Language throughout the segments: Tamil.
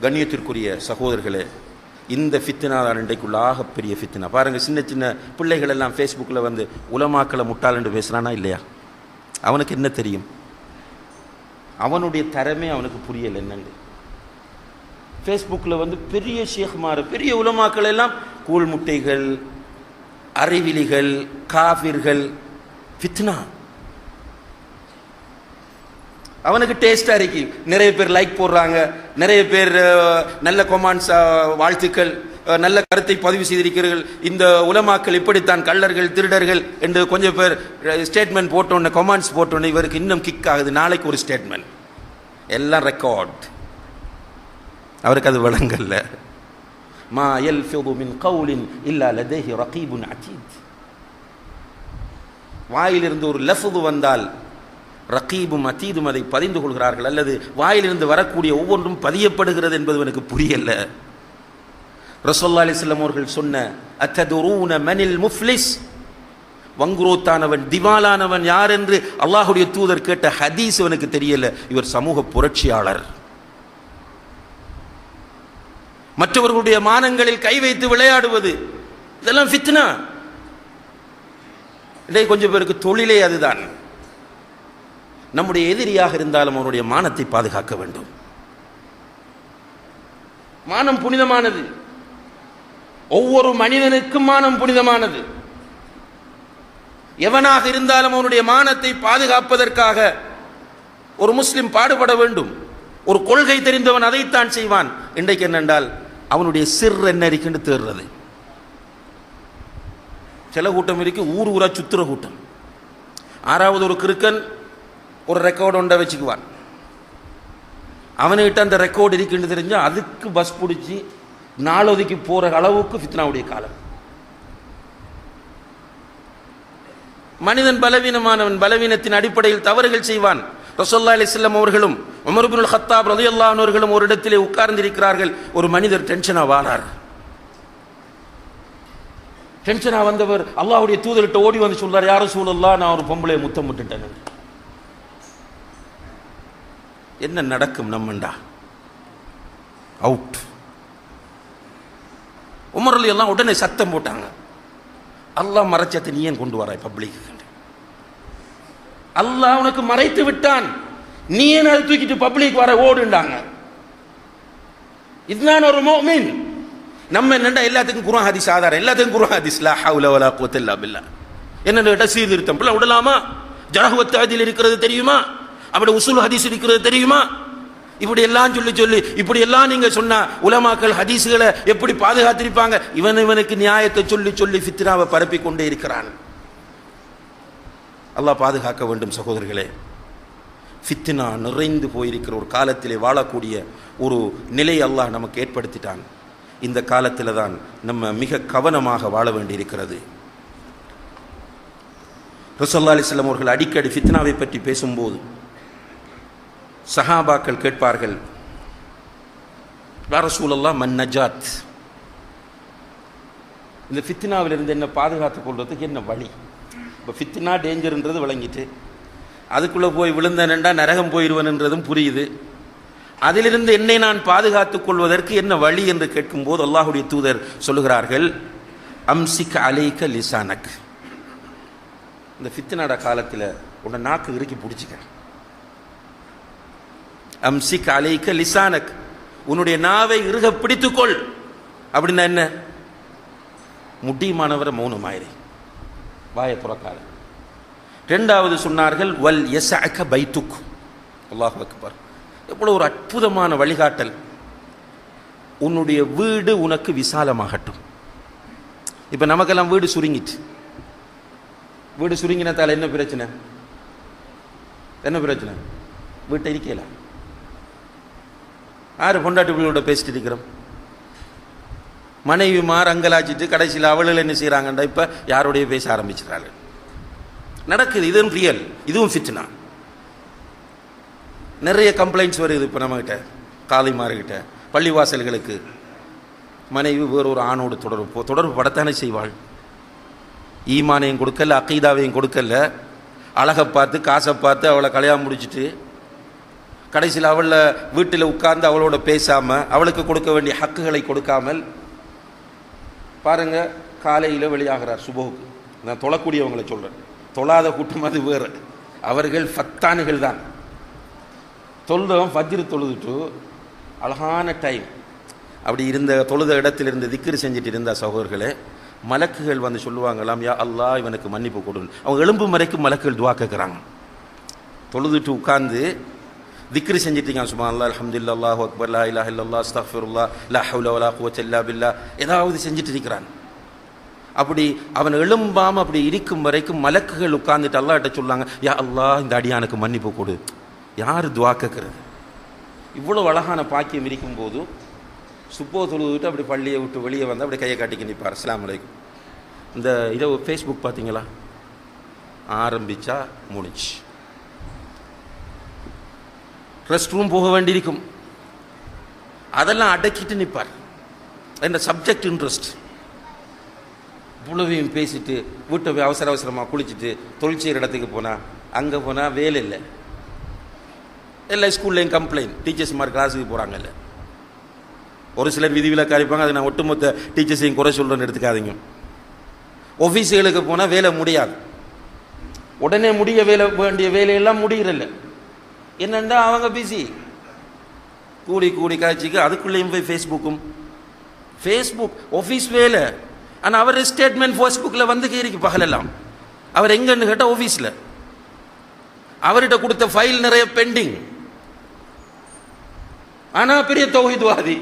கண்ணியத்திற்குரிய சகோதரர்களே, இந்த ஃபித்னா தான் இன்றைக்குள்ள ஆகப்பெரிய ஃபித்னா. பாருங்கள், சின்ன சின்ன பிள்ளைகள் எல்லாம் ஃபேஸ்புக்கில் வந்து உலமாக்களை முட்டாள் என்று பேசுகிறானா இல்லையா? அவனுக்கு என்ன தெரியும்? அவனுடைய தரமே அவனுக்கு புரியலை என்னண்டு. ஃபேஸ்புக்கில் வந்து பெரிய ஷேக்மார், பெரிய உலமாக்கள் எல்லாம் கூழ் முட்டைகள், அறிவிலிகள், காஃபிர்கள். ஃபித்னா. அவனுக்கு டேஸ்டாக இருக்கு. நிறைய பேர் லைக் போடுறாங்க, நிறைய பேர் நல்ல கொமான்ஸ், வாழ்த்துக்கள், நல்ல கருத்தை பதிவு செய்திருக்கிறீர்கள், இந்த உலமாக்கள் இப்படித்தான் கள்ளர்கள் திருடர்கள் என்று கொஞ்சம் பேர் ஸ்டேட்மெண்ட் போட்டோன்னே, கொமான்ஸ் போட்டோன்னே இவருக்கு இன்னும் கிக் ஆகுது. நாளைக்கு ஒரு ஸ்டேட்மெண்ட், எல்லாம் ரெக்கார்ட். அவருக்கு அது விளங்கல்ல. மா யல்ஃபிது மின் கௌலின் இல்லா லதைஹி ரகீபுன் அதீத். வாயிலிருந்து ஒரு லஃப்து வந்தால் ரகீபும் அதீதும் அதை பதிந்து கொள்கிறார்கள். அல்லது வாயிலிருந்து வரக்கூடிய ஒவ்வொன்றும் பதியப்படுகிறது என்பது எனக்கு புரியல. ரசூலுல்லாஹி அலைஹி வஸல்லம் அவர்கள் சொன்ன அத்ததுரூன மனில் முஃப்லிஸ், வங்குரோத்தானவன் திவாலானவன் யார் என்று அல்லாஹ்வுடைய தூதர் கேட்ட ஹதீஸ் எனக்கு தெரியல. இவர் சமூக புரட்சியாளர். மற்றவர்களுடைய மானங்களில் கை வைத்து விளையாடுவது, இதெல்லாம் ஃபித்னா. இதை கொஞ்சம் பேருக்கு தொழிலே அதுதான். நம்முடைய எதிரியாக இருந்தாலும் அவருடைய மானத்தை பாதுகாக்க வேண்டும். மானம் புனிதமானது. ஒவ்வொரு மனிதனுக்கும் மானம் புனிதமானது. எவனாக இருந்தாலும் அவனுடைய மானத்தை பாதுகாப்பதற்காக ஒரு முஸ்லிம் பாடுபட வேண்டும். ஒரு கொள்கை தெரிந்தவன் அதைத்தான் செய்வான். இன்றைக்கு என்னென்றால் அவனுடைய சிர் என்ன இருக்குன்னு தேடுறது. சில கூட்டம் இருக்கு, ஊர் ஊரா சுத்துற கூட்டம். ஆறாவது ஒரு கிறுக்கன் ஒரு ரெக்கார்டு ஒன்றை வச்சுக்குவான். அவனுக்கிட்ட அந்த ரெக்கார்டு இருக்குன்னு தெரிஞ்சால் அதுக்கு பஸ் பிடிச்சி நாளொதுக்கி போகிற அளவுக்கு ஃபித்னாவுடைய காலம். மனிதன் பலவீனமானவன், பலவீனத்தின் அடிப்படையில் தவறுகள் செய்வான். ரசூலுல்லாஹி அலைஹி வஸல்லம் அவர்களும் உமர் இப்னுல் கத்தாப் ரலியல்லாஹு அன்ஹு அவர்களும் ஒரு இடத்திலே உட்கார்ந்திருக்கிறார்கள். ஒரு மனிதர் டென்ஷனா வாரார். டென்ஷனா வந்தவர் அல்லாஹ்வுடைய தூதர்கிட்ட ஓடி வந்து சொல்றார், யா ரசூலல்லாஹ், நான் ஒரு பொம்பளையை முத்தம் விட்டுட்டேன். என்ன நடக்கும் நம்மண்டா? அவுட். உமர் ரலியல்லாஹு உடனே சத்தம் போட்டாங்க, அல்லாஹ் மறைச்சத்தை நீ ஏன் கொண்டு வராய் பப்ளிக்? அல்லாஹ் உனக்கு மறைத்து விட்டான், நீ ஏன் அதை தூக்கிட்டு பப்ளிக் வர ஓடுண்டாங்க. இதுதான் ஒரு முஃமின். நம்ம என்னண்டா எல்லாத்துக்கும் குர்ஆன் ஹதீஸ் ஆதாரம், எல்லாத்துக்கும் குர்ஆன் ஹதீஸ், லா ஹவுல வலா குவத்த இல்லா பில்லாஹ். என்னடா சீர்திருத்தம் பிள்ளை விடலாமா? ஜர்ஹ் வ தஅதீல் இருக்கிறது தெரியுமா? அப்படி உசூல் ஹதீஸ் இருக்கிறது தெரியுமா? இப்படி எல்லாம் சொல்லி இப்படி எல்லாம் நீங்க சொன்னா உலமாக்கள் ஹதீஸ்களை எப்படி பாதுகாத்திருப்பாங்க? இவனுக்கு நியாயத்தை சொல்லி ஃபித்னாவை பரப்பி கொண்டே இருக்கிறான். அல்லாஹ் பாதுகாக்க வேண்டும் சகோதரர்களே. ஃபித்னா நிறைந்து போயிருக்கிற ஒரு காலத்திலே வாழக்கூடிய ஒரு நிலை அல்லாஹ் நமக்கு ஏற்படுத்திட்டான். இந்த காலத்தில் தான் நம்ம மிக கவனமாக வாழ வேண்டியிருக்கிறது. ரசூலுல்லாஹி அலைஹி வஸல்லம் அவர்கள் அடிக்கடி ஃபித்னாவை பற்றி பேசும்போது சஹாபாக்கள் கேட்பார்கள், யா ரசூலல்லாஹ் மன் நஜாத், இந்த ஃபித்னாவிலிருந்து என்ன பாதுகாத்துக் கொள்வதற்கு என்ன வழி? இப்போ ஃபித்னா டேஞ்சர்ன்றது விளங்கிட்டு, அதுக்குள்ளே போய் விழுந்தனண்டா நரகம் போயிடுவன்ன்றதும் புரியுது. அதிலிருந்து என்னை நான் பாதுகாத்துக் கொள்வதற்கு என்ன வழி என்று கேட்கும்போது அல்லாஹ்வுடைய தூதர் சொல்லுகிறார்கள், அம்சிக் அலைக லிசானக். இந்த ஃபித்னாட காலத்தில் உன்னை நாக்கு இறுக்கி பிடிச்சிக்க. அம்சிக் அலைக லிசானக், உன்னுடைய நாவை இறுக பிடித்துக்கொள். அப்படின்னா என்ன? முடியுமானவரை மௌனமாயிரு, வாயை துறக்காத. இரண்டாவது சொன்னார்கள், வல் யஸஅக பைத்துக். அல்லாஹ் அக்பர். எவ்வளவு ஒரு அற்புதமான வழிகாட்டல். உன்னுடைய வீடு உனக்கு விசாலமாகட்டும். இப்போ நமக்கெல்லாம் வீடு சுருங்கிட்டு, வீடு சுருங்கினத்தால் என்ன பிரச்சனை? என்ன பிரச்சனை? வீட்டை இருக்கல. யாரு பொண்டாட்டி பிள்ளையோட பேசிட்டு இருக்கிறோம்? மனைவி மாறு அங்கலாச்சிட்டு கடைசியில் அவளில் என்ன செய்கிறாங்கண்டா இப்போ யாரோடைய பேச ஆரம்பிச்சிடறாங்க. நடக்குது. இதுவும் ரியல், இதுவும் ஃபித்னா. நிறைய கம்ப்ளைண்ட்ஸ் வருது இப்போ நம்மகிட்ட, காலைமார்கிட்ட, பள்ளிவாசல்களுக்கு. மனைவி வேறொரு ஆணோடு தொடர்பு படத்தானே செய்வாள். ஈமானையும் கொடுக்கல, அக்கீதாவையும் கொடுக்கல, அழகை பார்த்து காசை பார்த்து அவளை கல்யாணம் முடிச்சுட்டு கடைசியில் அவளை வீட்டில் உட்கார்ந்து அவளோட பேசாமல், அவளுக்கு கொடுக்க வேண்டிய ஹக்குகளை கொடுக்காமல் பாருங்க, காலையில் வெளியாகிறார் சுபோவுக்கு. நான் தொழக்கூடியவங்களை சொல்கிறேன், தொழாத கூட்டம் அது வேறு. அவர்கள் ஃபத்தானுகள் தான். தொழுதவன் ஃபஜ்ர் தொழுதுட்டு அழகான டைம் அப்படி இருந்த தொழுத இடத்துல இருந்து திக்ரு செஞ்சுட்டு இருந்த சகோதரர்களே, மலக்குகள் வந்து சொல்லுவாங்களாம், யா அல்லாஹ் இவனுக்கு மன்னிப்பு கொடு. அவங்க எலும்பு வரைக்கும் மலக்குகள் துவா கேட்குறாங்க. தொழுதுட்டு உட்கார்ந்து திக்ரு செஞ்சிட்டீங்க, சுப்ஹானல்லாஹ், அல்ஹம்துலில்லாஹ், அல்லாஹு அக்பர், லா இலாஹ இல்லல்லாஹ், அஸ்தக்ஃபிருல்லாஹ், லா ஹவ்ல வலா குவத்த இல்லா பில்லாஹ், ஏதாவது செஞ்சுட்டு இருக்கிறான். அப்படி அவன் எழும்பாம அப்படி இருக்கும் வரைக்கும் மலக்குகள் உட்கார்ந்துட்டு அல்லாஹ்ட்ட சொல்லாங்க, யா அல்லாஹ் இந்த அடியானுக்கு மன்னிப்பு கொடு. யார் துவா கேட்கறது? இவ்வளோ அழகான பாக்கியம் இருக்கும்போது சுப்போ தொழுதுட்டு அப்படி பள்ளியை விட்டு வெளியே வந்து அப்படி கையை காட்டிக்க நிற்பார். அஸ்ஸலாமு அலைக்கும். இந்த இதை ஃபேஸ்புக் பார்த்தீங்களா, ஆரம்பிச்சா முடிச்சு. ரெஸ்ட் ரூம் போக வேண்டியிருக்கும், அதெல்லாம் அடக்கிட்டு நிற்பார். என்ன சப்ஜெக்ட் இன்ட்ரெஸ்ட் இவ்வளவையும் பேசிட்டு வீட்டை போய் அவசர அவசரமாக குளிச்சுட்டு தொழிற்செய்கிற இடத்துக்கு போனால், அங்கே போனால் வேலை இல்லை, எல்லா ஸ்கூல்லையும் கம்ப்ளைண்ட், டீச்சர்ஸ் மாதிரி கிளாஸுக்கு போகிறாங்கல்ல. ஒரு சிலர் விதிவிலக்கு அறிவிப்பாங்க, அது நான் ஒட்டுமொத்த டீச்சர்ஸையும் குறை சொல்கிறேன்னு எடுத்துக்காதீங்க. ஆஃபீஸுகளுக்கு போனால் வேலை முடியாது, உடனே முடிய வேண்டிய வேலையெல்லாம் முடியறதில்ல. என்னண்டா அவங்க பிஸி, கூடி கூடி காய்ச்சிக்கு அதுக்குள்ளேயும் போய் ஃபேஸ்புக் ஆஃபீஸ் வேலை. ஆனால் அவர் ஸ்டேட்மெண்ட் ஃபேஸ்புக்கில் வந்து கேரிக்கு பகலெல்லாம். அவர் எங்கன்னு கேட்டால் ஆஃபீஸில். அவர்கிட்ட கொடுத்த ஃபைல் நிறைய பெண்டிங். ஆனால் பெரிய தௌஹீத்வாதி,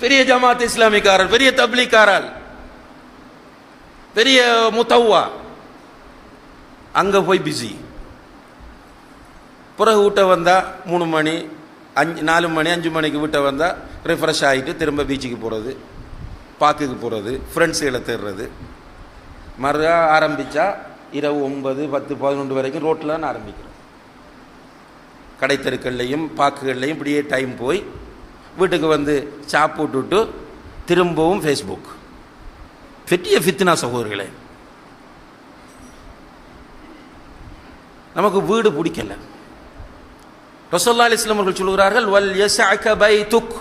பெரிய ஜமாத் இஸ்லாமிக்காரர், பெரிய தப்லீக்காரர், பெரிய முத்தவ்வா, அங்கே போய் பிஸி. பிறகு வீட்டை வந்தால் 3 மணி 4 மணி 5 மணிக்கு வீட்டை வந்தால் ரிஃப்ரெஷ் ஆகிட்டு திரும்ப பீச்சுக்கு போகிறது, பார்க்குக்கு போகிறது, ஃப்ரெண்ட்ஸுகளை தேடுறது. மறு ஆரம்பித்தா இரவு 9, 10, 11 வரைக்கும் ரோட்டில் தான் ஆரம்பிக்கிறோம். கடைத்தெருக்கள்லையும் பார்க்குகள்லையும் இப்படியே டைம் போய் வீட்டுக்கு வந்து சாப்பிட்டுட்டு திரும்பவும் ஃபேஸ்புக். பெரிய ஃபித்னா சகோதரர்களே. நமக்கு வீடு பிடிக்கல. ரசூலுல்லாஹி அலைஹி வஸல்லம் அவர்கள் சொல்கிறார்கள், வல் யஸஅக பைதுக்,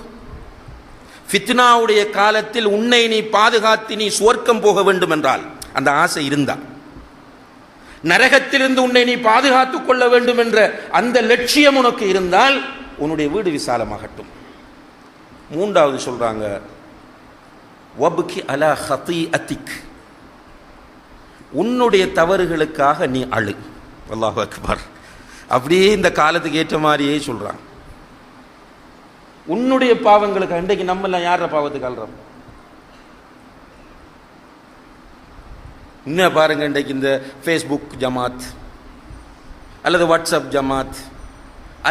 ஃபித்னாவுடைய காலத்தில் உன்னை நீ பாதுகாத்து நீ சுவர்க்கம் போக வேண்டும் என்றால், அந்த ஆசை இருந்தால், நரகத்திலிருந்து உன்னை நீ பாதுகாத்துக் கொள்ள வேண்டும் என்ற அந்த லட்சியம் உனக்கு இருந்தால் உன்னுடைய வீடு விசாலமாகட்டும். 3வது சொல்றாங்க, வப்கி அலா ஹதீஅத்திக், உன்னுடைய தவறுகளுக்காக நீ அழு. அல்லாஹு அக்பர். அப்படியே இந்த காலத்துக்கு ஏற்ற மாதிரியே சொல்றாங்க. உன்னுடைய பாவங்களுக்கு. இன்றைக்கு நம்ம எல்லாம் யார பாவத்துக்கு அழுறோம்? இன்னும் பாருங்க, இன்றைக்கு இந்த ஃபேஸ்புக் ஜமாத் அல்லது வாட்ஸ்அப் ஜமாத்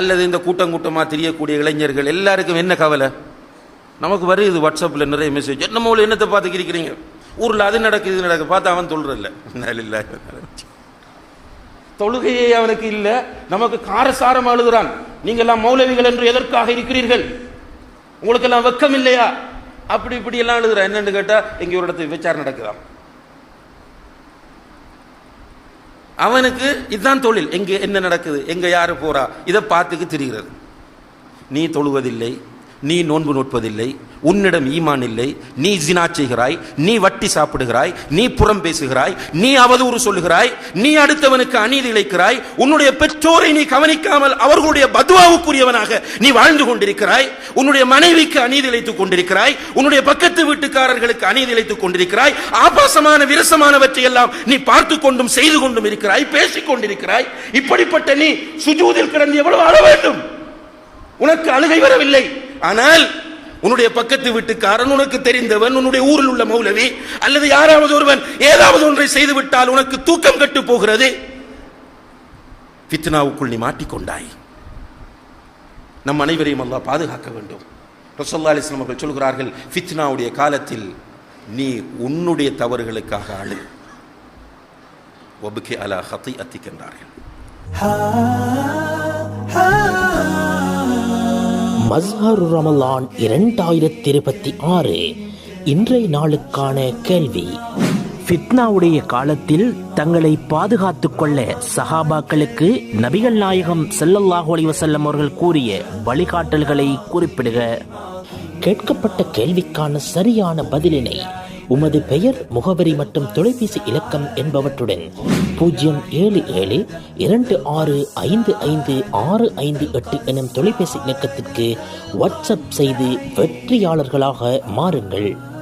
அல்லது இந்த கூட்டமாக தெரியக்கூடிய இளைஞர்கள் எல்லாருக்கும் என்ன கவலை? நமக்கு வருது வாட்ஸ்அப்பில் நிறைய மெசேஜ், நம்ம என்னத்தை பார்த்துக்கிறீங்க, ஊரில் அது நடக்குது இது நடக்குது, பார்த்து அவன் தொழுறதில்ல. தொழுகையே அவனுக்கு இல்லை, நமக்கு காரசாரம் அழுகிறான். நீங்கள்லாம் மௌலவிகள் என்று எதற்காக இருக்கிறீர்கள், உங்களுக்கெல்லாம் வெக்கம் இல்லையா, அப்படி இப்படி எல்லாம் எழுதுறான். என்னன்னு கேட்டா, எங்க ஒரு இடத்துல விசாரணை நடக்குதான். அவனுக்கு இதுதான் தொழில். எங்க என்ன நடக்குது, எங்க யாரு போறா, இதை பார்த்துக்கு தெரிகிறது. நீ தொழுவதில்லை, நீ நோன்பு நோட்பதில்லை, உன்னிடம் ஈமான் இல்லை, நீ ஜினா செய்கிறாய், நீ வட்டி சாப்பிடுகிறாய், நீ புறம் பேசுகிறாய், நீ அவதூறு சொல்லுகிறாய், நீ அடுத்தவனுக்கு அநீதி இழைக்கிறாய், உன்னுடைய பெற்றோரை நீ கவனிக்காமல் அவர்களுடைய பத்வாவுக்குரியவனாக நீ வாழ்ந்து கொண்டிருக்கிறாய், உன்னுடைய மனைவிக்கு அநீதி இழைத்துக் கொண்டிருக்கிறாய், உன்னுடைய பக்கத்து வீட்டுக்காரர்களுக்கு அநீதி இழைத்துக் கொண்டிருக்கிறாய், ஆபாசமான விரசமானவற்றை எல்லாம் நீ பார்த்து கொண்டும் செய்து கொண்டும் இருக்கிறாய், பேசிக் கொண்டிருக்கிறாய். இப்படிப்பட்ட நீ சுஜூதில் கிடந்து எவ்வளவு அழ வேண்டும்? உனக்கு அழுகை வரவில்லை, ஆனால் உன்னுடைய பக்கத்து வீட்டுக்காரன், உனக்கு தெரிந்தவன், உன்னுடைய ஊரில் உள்ள மௌலவி அல்லது யாராவது ஒருவன் ஏதாவது ஒன்றை செய்துவிட்டால் உனக்கு தூக்கம் கட்டு போகிறது. ஃபித்னாவுக்குள் நீ மாட்டிக்கொண்டாய். நம் அனைவரையும் அல்லாஹ் பாதுகாக்க வேண்டும். ரசூலுல்லாஹி அலைஹி வஸல்லம் அவர்கள் சொல்கிறார்கள், ஃபித்னாவுடைய காலத்தில் நீ உன்னுடைய தவறுகளுக்காக அழு. வப்கி அலா ஹதீஅத்திக் என்றார்கள். மஸ்ஹர் ரமலான் 2026 இன்றைய நாளுக்கான கேள்வி: ஃபித்னாவுடைய காலத்தில் தங்களை பாதுகாத்துக் கொள்ள சஹாபாக்களுக்கு நபிகள் நாயகம் ஸல்லல்லாஹு அலைஹி வஸல்லம் அவர்கள் கூறிய வழிகாட்டல்களை குறிப்பிடுக. கேட்கப்பட்ட கேள்விக்கான சரியான பதிலினை உமது பெயர், முகவரி மற்றும் தொலைபேசி இலக்கம் என்பவற்றுடன் 07726555658 எனும் தொலைபேசி இலக்கத்திற்கு வாட்ஸ்அப் செய்து வெற்றியாளர்களாக மாறுங்கள்.